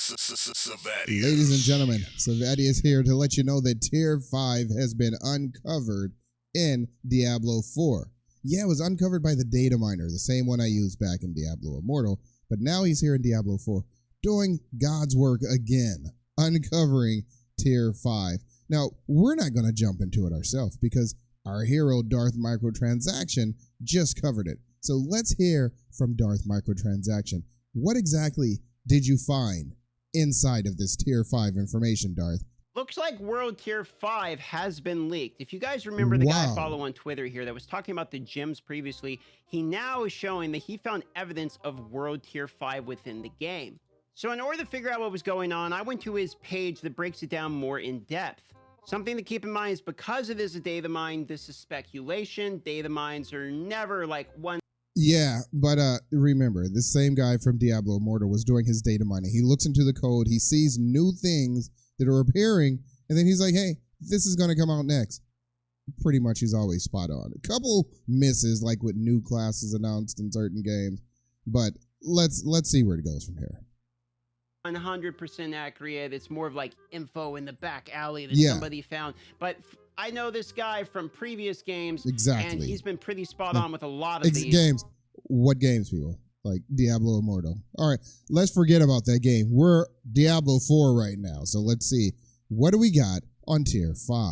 Savadious. Ladies and gentlemen, Savadious here to let you know that Tier 5 has been uncovered in Diablo 4. Yeah, it was uncovered by the dataminer, the same one I used back in Diablo Immortal, but now he's here in Diablo 4 doing God's work again, uncovering Tier 5. Now, we're not going to jump into it ourselves because our hero, Darth Microtransaction, just covered it. So let's hear from Darth Microtransaction. What exactly did you find inside of this Tier 5 information, Darth? Looks like World Tier 5 has been leaked. If you guys remember the guy I follow on Twitter here that was talking about the gems previously, he now is showing that he found evidence of World Tier 5 within the game. So in order to figure out what was going on, I went to his page that breaks it down more in depth. Something to keep in mind is because it is a data mine, this is speculation. Data mines are never like one. Yeah, but remember, this same guy from Diablo Immortal was doing his data mining. He looks into the code, he sees new things that are appearing, and then he's like, hey, this is going to come out next. Pretty much he's always spot on. A couple misses, like with new classes announced in certain games, but let's see where it goes from here. 100% accurate. It's more of like info in the back alley that somebody found. But I know this guy from previous games. Exactly. And he's been pretty spot on with a lot of these. Games. What games, people? Like Diablo Immortal. All right, let's forget about that game. We're Diablo 4 right now. So let's see. What do we got on Tier 5?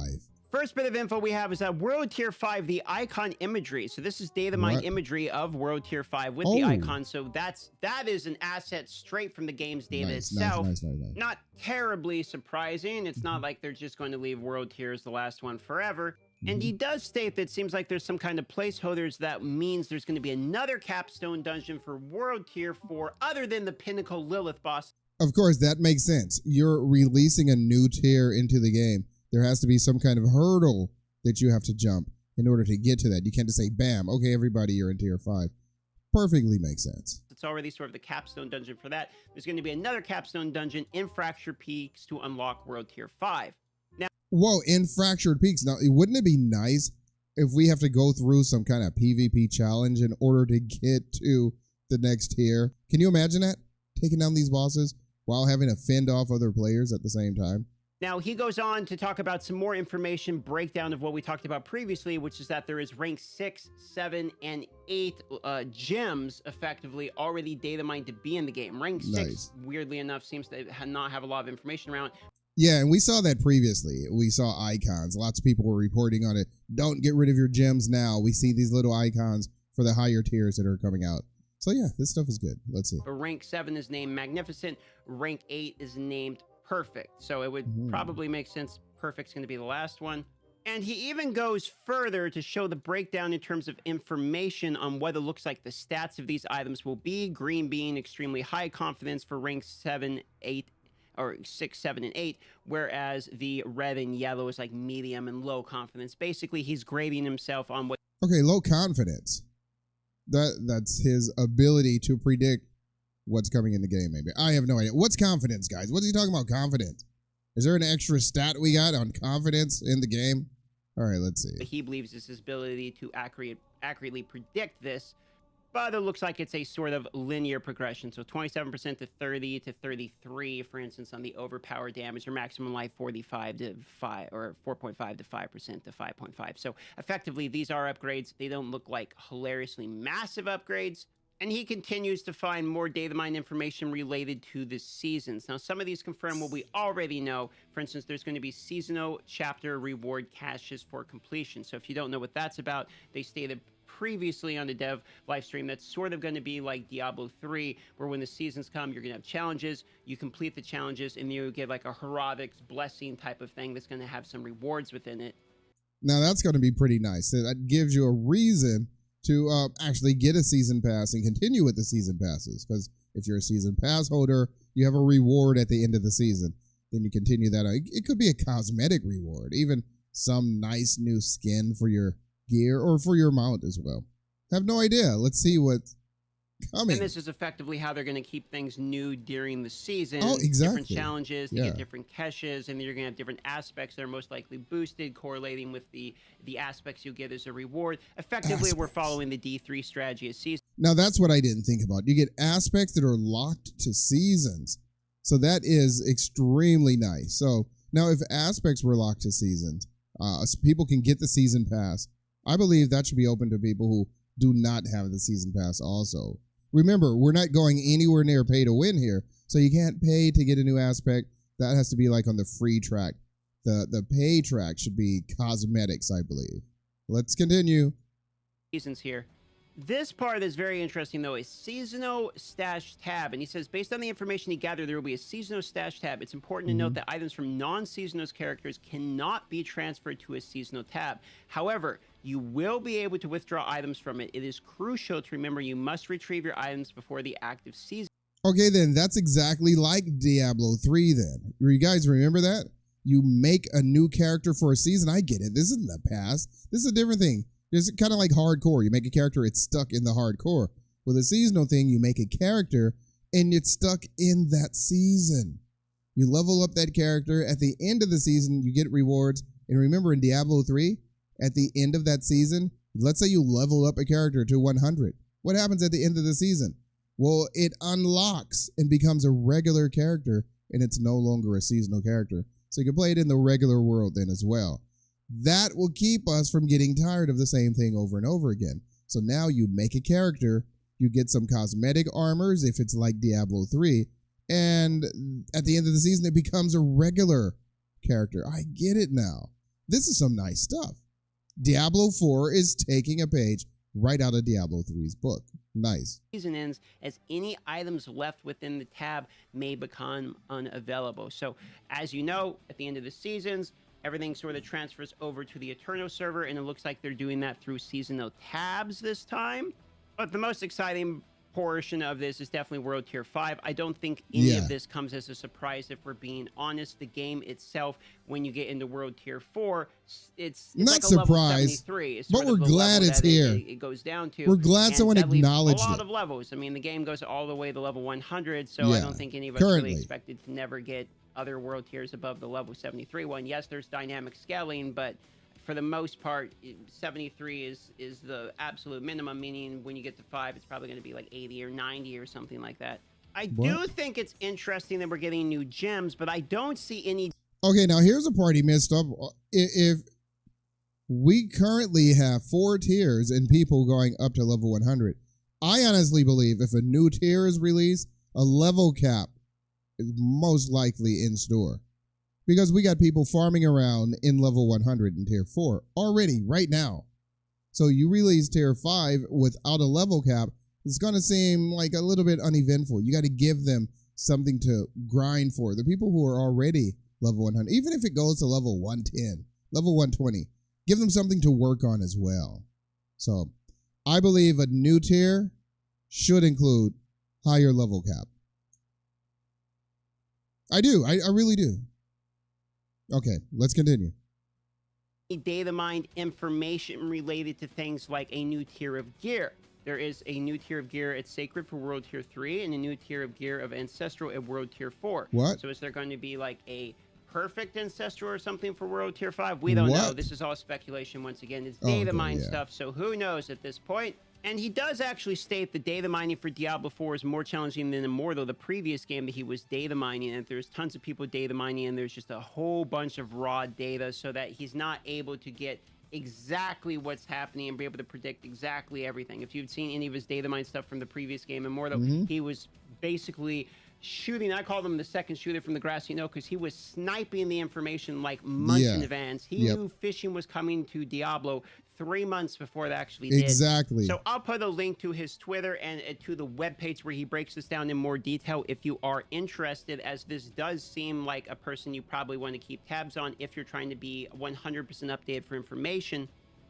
First bit of info we have is that World Tier 5, the icon imagery. So this is data mine imagery of World Tier 5 with the icon. So that is an asset straight from the game's data itself. Nice. Not terribly surprising. It's not like they're just going to leave World Tier as the last one forever. And he does state that it seems like there's some kind of placeholders that means there's going to be another capstone dungeon for World Tier 4 other than the Pinnacle Lilith boss. Of course, that makes sense. You're releasing a new tier into the game. There has to be some kind of hurdle that you have to jump in order to get to that. You can't just say, bam, okay, everybody, you're in Tier 5. Perfectly makes sense. It's already sort of the capstone dungeon for that. There's going to be another capstone dungeon in Fractured Peaks to unlock World Tier 5. Now, whoa, in Fractured Peaks. Now, wouldn't it be nice if we have to go through some kind of PvP challenge in order to get to the next tier? Can you imagine that? Taking down these bosses while having to fend off other players at the same time? Now, he goes on to talk about some more information, breakdown of what we talked about previously, which is that there is rank 6, 7, and 8 gems effectively already data mined to be in the game. Rank 6, weirdly enough, seems to not have a lot of information around. Yeah, and we saw that previously. We saw icons. Lots of people were reporting on it. Don't get rid of your gems now. We see these little icons for the higher tiers that are coming out. So yeah, this stuff is good. Let's see. Rank 7 is named Magnificent. Rank 8 is named Perfect. So it would probably make sense Perfect's going to be the last one. And he even goes further to show the breakdown in terms of information on what it looks like the stats of these items will be. Green being extremely high confidence for rank 7, 8, or 6, 7, and 8, whereas the red and yellow is like medium and low confidence. Basically, he's grading himself on what... Okay, low confidence. That's his ability to predict what's coming in the game, maybe. I have no idea. What's confidence, guys? What's he talking about, confidence? Is there an extra stat we got on confidence in the game? All right, let's see. He believes is his ability to accurately predict this, but it looks like it's a sort of linear progression. So 27% to 30 to 33, for instance, on the overpower damage, or maximum life 45 to 5, or 4.5 to 5% to 5.5. So effectively, these are upgrades. They don't look like hilariously massive upgrades. And he continues to find more data mine information related to the seasons. Now, some of these confirm what we already know. For instance, there's going to be seasonal chapter reward caches for completion. So if you don't know what that's about, they stated previously on the dev live stream that's sort of going to be like Diablo 3, where when the seasons come, you're going to have challenges. You complete the challenges, and you get like a heroics blessing type of thing that's going to have some rewards within it. Now, that's going to be pretty nice. That gives you a reason to actually get a season pass and continue with the season passes. Because if you're a season pass holder, you have a reward at the end of the season. Then you continue that. It could be a cosmetic reward, even some nice new skin for your gear or for your mount as well. Have no idea. Let's see what's coming. And this is effectively how they're going to keep things new during the season. Oh, exactly. Different challenges, you get different caches, and then you're going to have different aspects that are most likely boosted, correlating with the aspects you get as a reward. Effectively, we're following the D3 strategy of season. Now, that's what I didn't think about. You get aspects that are locked to seasons. So that is extremely nice. So now if aspects were locked to seasons, people can get the season pass. I believe that should be open to people who do not have the season pass also. Remember, we're not going anywhere near pay to win here. So you can't pay to get a new aspect. That has to be like on the free track. The pay track should be cosmetics, I believe. Let's continue. Seasons here. This part is very interesting, though. A seasonal stash tab. And he says, based on the information he gathered, there will be a seasonal stash tab. It's important to note that items from non-seasonal characters cannot be transferred to a seasonal tab. However, you will be able to withdraw items from it. It is crucial to remember you must retrieve your items before the active season. Okay, then that's exactly like Diablo 3 then. You guys remember that? You make a new character for a season. I get it. This isn't the past. This is a different thing. It's kind of like hardcore. You make a character, it's stuck in the hardcore. With a seasonal thing, you make a character, and it's stuck in that season. You level up that character. At the end of the season, you get rewards. And remember, in Diablo 3, at the end of that season, let's say you level up a character to 100. What happens at the end of the season? Well, it unlocks and becomes a regular character, and it's no longer a seasonal character. So you can play it in the regular world then as well. That will keep us from getting tired of the same thing over and over again. So now you make a character, you get some cosmetic armors if it's like Diablo 3, and at the end of the season it becomes a regular character. I get it now. This is some nice stuff. Diablo 4 is taking a page right out of Diablo 3's book. Nice. Season ends as any items left within the tab may become unavailable. So as you know, at the end of the seasons, everything sort of transfers over to the Eternal server, and it looks like they're doing that through seasonal tabs this time. But the most exciting portion of this is definitely World Tier 5. I don't think any of this comes as a surprise if we're being honest. The game itself, when you get into World Tier 4, it's not like a surprised, level 73. It's but we're glad it's here. It goes down to. We're glad someone acknowledged it. A lot of levels. I mean, the game goes all the way to level 100, so I don't think any of us really expected to never get other world tiers above the level 73 one. Yes, there's dynamic scaling, but for the most part, 73 is the absolute minimum, meaning when you get to 5, it's probably going to be like 80 or 90 or something like that. I do think it's interesting that we're getting new gems, but I don't see any. Okay, now here's a part he messed up. If we currently have 4 tiers and people going up to level 100, I honestly believe if a new tier is released, a level cap is most likely in store. Because we got people farming around in level 100 in tier 4 already, right now. So you release tier 5 without a level cap, it's going to seem like a little bit uneventful. You got to give them something to grind for. The people who are already level 100, even if it goes to level 110, level 120, give them something to work on as well. So I believe a new tier should include higher level cap. I do. I really do. Okay, let's continue. Data mined information related to things like a new tier of gear. There is a new tier of gear at Sacred for World Tier 3 and a new tier of gear of Ancestral at World Tier 4. What? So is there going to be like a perfect Ancestral or something for World Tier 5? We don't know. This is all speculation once again. It's data mine stuff, so who knows at this point? And he does actually state the data mining for Diablo 4 is more challenging than Immortal, the previous game that he was data mining, and there's tons of people data mining, and there's just a whole bunch of raw data so that he's not able to get exactly what's happening and be able to predict exactly everything. If you've seen any of his data mine stuff from the previous game, Immortal, he was basically shooting. I call him the second shooter from the grassy knoll because he was sniping the information like months in advance. He knew fishing was coming to Diablo 3 months before it actually did. Exactly. So I'll put a link to his Twitter and to the webpage where he breaks this down in more detail if you are interested, as this does seem like a person you probably want to keep tabs on if you're trying to be 100% updated for information.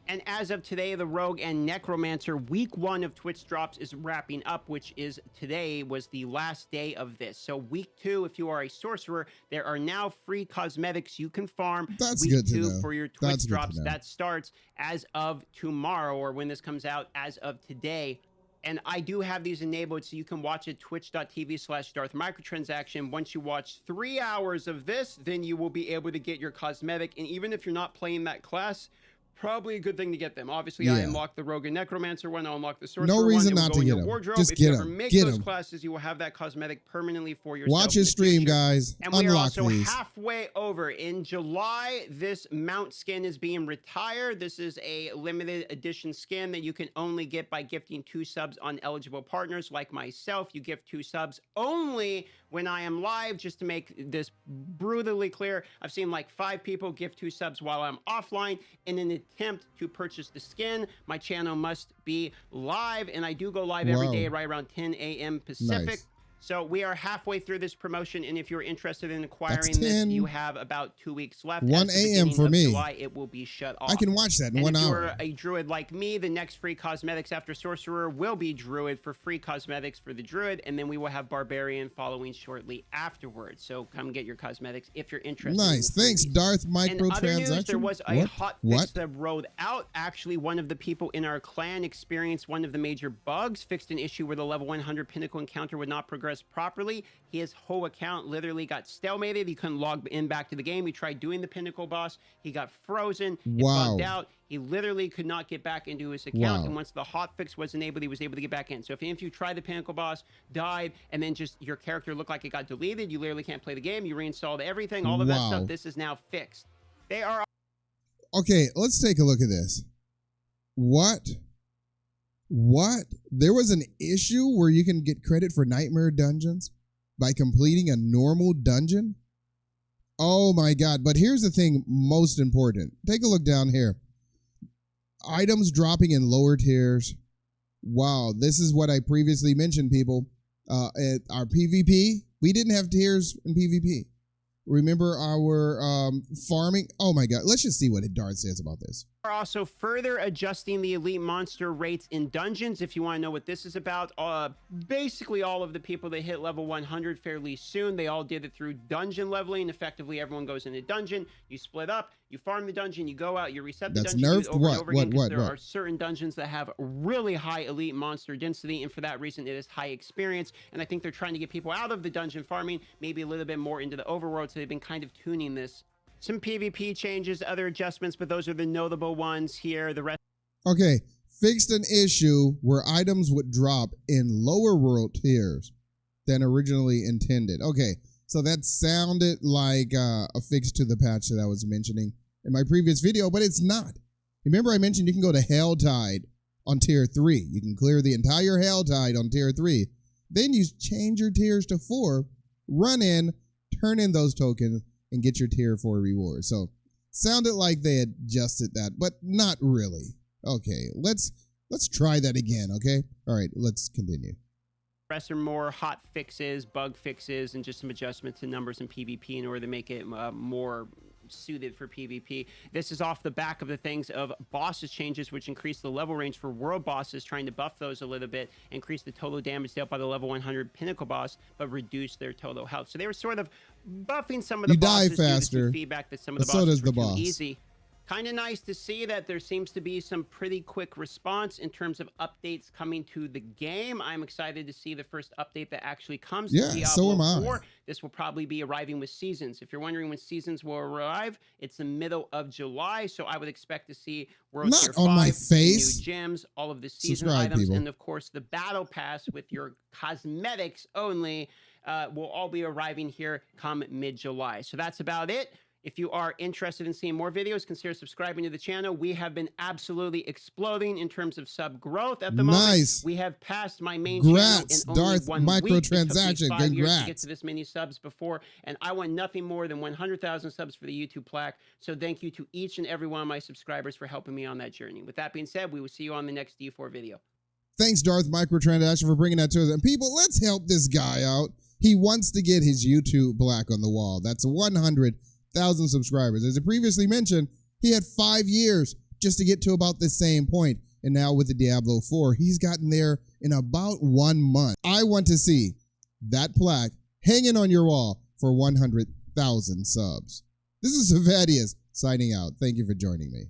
And as of today, the Rogue and Necromancer week 1 of Twitch drops is wrapping up, which is today was the last day of this. So week 2, if you are a sorcerer, there are now free cosmetics you can farm. That's week good to 2 know. for your Twitch drops. That starts as of tomorrow, or when this comes out as of today. And I do have these enabled so you can watch it twitch.tv/Darth Microtransaction. Once you watch 3 hours of this, then you will be able to get your cosmetic. And even if you're not playing that class, probably a good thing to get them. Obviously, Yeah. I unlocked the Rogue and Necromancer one. I'll unlock the Sorcerer No reason one. It will not go to in get your them. wardrobe. Just if get you ever them. make Get those them. classes, you will have that cosmetic permanently for yourself. Watch his stream, guys. And we are Unlock also these. halfway over. In July, this mount skin is being retired. This is a limited edition skin that you can only get by gifting 2 subs on eligible partners like myself. You gift 2 subs only when I am live. Just to make this brutally clear, I've seen like 5 people gift 2 subs while I'm offline in an attempt to purchase the skin. My channel must be live, and I do go live every day right around 10 a.m. Pacific. Nice. So we are halfway through this promotion, and if you're interested in acquiring this, you have about 2 weeks left. 1 a.m. for me. July, it will be shut off. I can watch that in 1 hour. If you're a druid like me, the next free cosmetics after sorcerer will be druid for free cosmetics for the druid, and then we will have barbarian following shortly afterwards. So come get your cosmetics if you're interested. Nice. Thanks, Darth Microtransaction. There was a hot fix that rolled out. Actually, one of the people in our clan experienced one of the major bugs, fixed an issue where the level 100 pinnacle encounter would not progress properly. His whole account literally got stalemated. He couldn't log in back to the game. He tried doing the pinnacle boss. He got frozen. It bugged out. He literally could not get back into his account. And once the hotfix was enabled, he was able to get back in. So if you tried the pinnacle boss, died, and then just your character looked like it got deleted, you literally can't play the game. You reinstalled everything, all of that stuff. This is now fixed. They are... Okay, let's take a look at this. What? There was an issue where you can get credit for nightmare dungeons by completing a normal dungeon? Oh my God. But here's the thing most important. Take a look down here. Items dropping in lower tiers. Wow, this is what I previously mentioned, people. At our PvP, we didn't have tiers in PvP. Remember our farming? Oh my God. Let's just see what Darth says about this. Are also further adjusting the elite monster rates in dungeons. If you want to know what this is about, basically all of the people that hit level 100 fairly soon, they all did it through dungeon leveling. Effectively, everyone goes in a dungeon, you split up, you farm the dungeon, you go out, you reset the dungeon, nerfed? over and over again, because there are certain dungeons that have really high elite monster density, and for that reason, it is high experience. And I think they're trying to get people out of the dungeon farming, maybe a little bit more into the overworld, so they've been kind of tuning this. Some PvP changes, other adjustments, but those are the notable ones here. The rest. Okay, fixed an issue where items would drop in lower world tiers than originally intended. Okay, so that sounded like a fix to the patch that I was mentioning in my previous video, but it's not. Remember I mentioned you can go to Helltide on tier 3. You can clear the entire Helltide on tier 3. Then you change your tiers to 4, run in, turn in those tokens, and get your tier 4 reward. So sounded like they adjusted that, but not really. Okay, let's try that again, okay? All right, let's continue. Rest are more hot fixes, bug fixes, and just some adjustments to numbers in PvP in order to make it more suited for PvP. This is off the back of the things of bosses changes, which increase the level range for world bosses, trying to buff those a little bit, increase the total damage dealt by the level 100 pinnacle boss, but reduce their total health. So they were sort of buffing some of the bosses due to some feedback that some of the bosses were too easy. Kind of nice to see that there seems to be some pretty quick response in terms of updates coming to the game. I'm excited to see the first update that actually comes to Diablo 4. So am I. This will probably be arriving with seasons. If you're wondering when seasons will arrive, it's the middle of July, so I would expect to see World Tier 5, new gems, all of the season items, and of course the Battle Pass with your cosmetics only will all be arriving here come mid-July. So that's about it. If you are interested in seeing more videos, consider subscribing to the channel. We have been absolutely exploding in terms of sub growth at the moment. We have passed my main channel in only Darth 1 week. Microtransaction. It took me 5 years to get to this many subs before, and I want nothing more than 100,000 subs for the YouTube plaque. So thank you to each and every one of my subscribers for helping me on that journey. With that being said, we will see you on the next D4 video. Thanks, Darth Microtransaction, for bringing that to us. And people, let's help this guy out. He wants to get his YouTube plaque on the wall. That's 100,000 subscribers. As I previously mentioned, he had 5 years just to get to about the same point. And now with the Diablo 4, he's gotten there in about 1 month. I want to see that plaque hanging on your wall for 100,000 subs. This is Savadious signing out. Thank you for joining me.